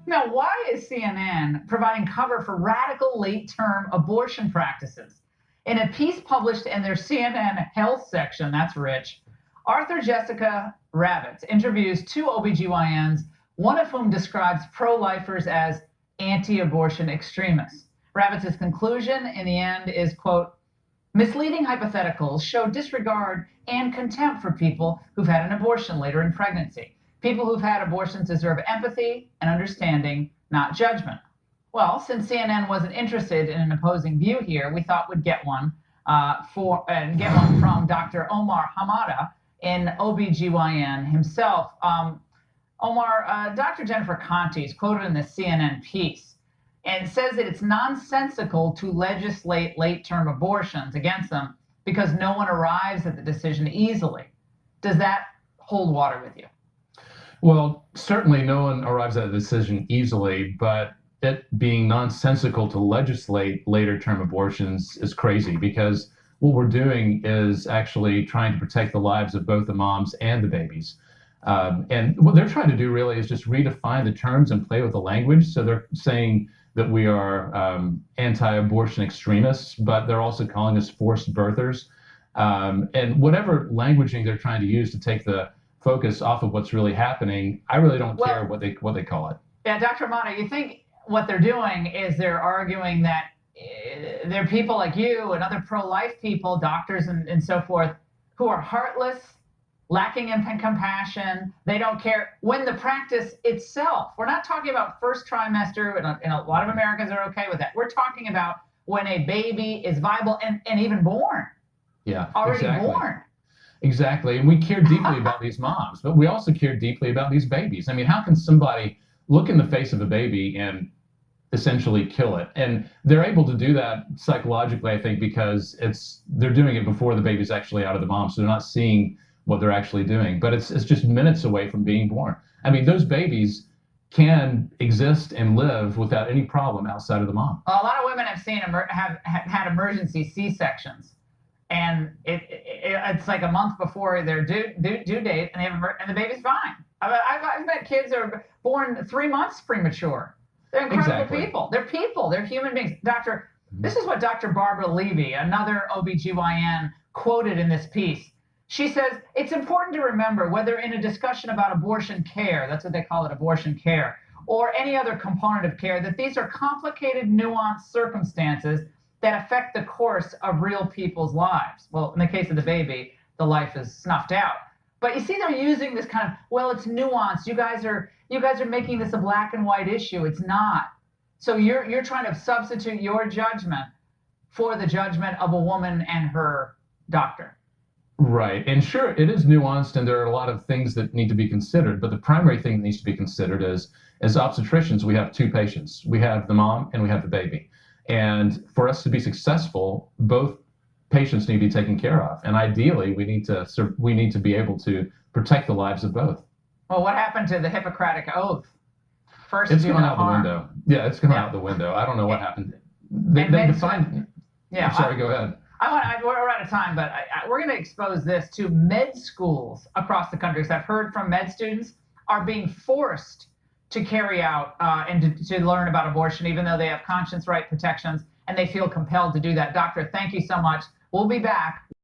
Now, why is CNN providing cover for radical late-term abortion practices? In a piece published in their CNN Health section, that's rich, Arthur Jessica Ravitz interviews two OBGYNs, one of whom describes pro-lifers as anti-abortion extremists. Ravitz's conclusion in the end is, quote, misleading hypotheticals show disregard and contempt for people who've had an abortion later in pregnancy. People who've had abortions deserve empathy and understanding, not judgment. Well, since CNN wasn't interested in an opposing view here, we thought we'd get one from Dr. Omar Hamada, an OBGYN himself. Omar, Dr. Jennifer Conte is quoted in the CNN piece and says that it's nonsensical to legislate late-term abortions against them because no one arrives at the decision easily. Does that hold water with you? Well, certainly no one arrives at a decision easily, but it being nonsensical to legislate later-term abortions is crazy because what we're doing is actually trying to protect the lives of both the moms and the babies. And what they're trying to do really is just redefine the terms and play with the language. So they're saying that we are anti-abortion extremists, but they're also calling us forced birthers. And whatever languaging they're trying to use to take the focus off of what's really happening, I really don't care what they call it. Yeah, Dr. Amata, you think what they're doing is they're arguing that there are people like you and other pro-life people, doctors and so forth, who are heartless, lacking in compassion. They don't care when the practice itself. We're not talking about first trimester, and a lot of Americans are okay with that. We're talking about when a baby is viable and even born. Yeah, already exactly. Born. Exactly, and we care deeply about these moms, but we also care deeply about these babies. I mean, how can somebody look in the face of a baby and essentially kill it? And they're able to do that psychologically, I think, because they're doing it before the baby's actually out of the mom, so they're not seeing what they're actually doing. But it's just minutes away from being born. I mean, those babies can exist and live without any problem outside of the mom. Well, a lot of women have had emergency C-sections, and it's like a month before their due date, and the baby's fine. I've met kids that are born 3 months premature. They're incredible people. They're people. They're human beings. This is what Dr. Barbara Levy, another OBGYN, quoted in this piece. She says, it's important to remember whether in a discussion about abortion care, that's what they call it, abortion care, or any other component of care, that these are complicated, nuanced circumstances that affect the course of real people's lives. Well, in the case of the baby, the life is snuffed out. But you see, they're using this kind of, well, it's nuanced. You guys are making this a black and white issue. It's not. So you're trying to substitute your judgment for the judgment of a woman and her doctor. Right. And sure, it is nuanced, and there are a lot of things that need to be considered. But the primary thing that needs to be considered is, as obstetricians, we have two patients. We have the mom and we have the baby. And for us to be successful, both patients need to be taken care of. And ideally, we need to be able to protect the lives of both. Well, what happened to the Hippocratic Oath? First, it's gone out the window. Yeah, it's gone out the window. I don't know what happened. They defined. Yeah. I'm sorry, go ahead. We're out of time, but we're going to expose this to med schools across the country, because I've heard from med students are being forced to carry out and to learn about abortion, even though they have conscience right protections and they feel compelled to do that. Doctor, thank you so much. We'll be back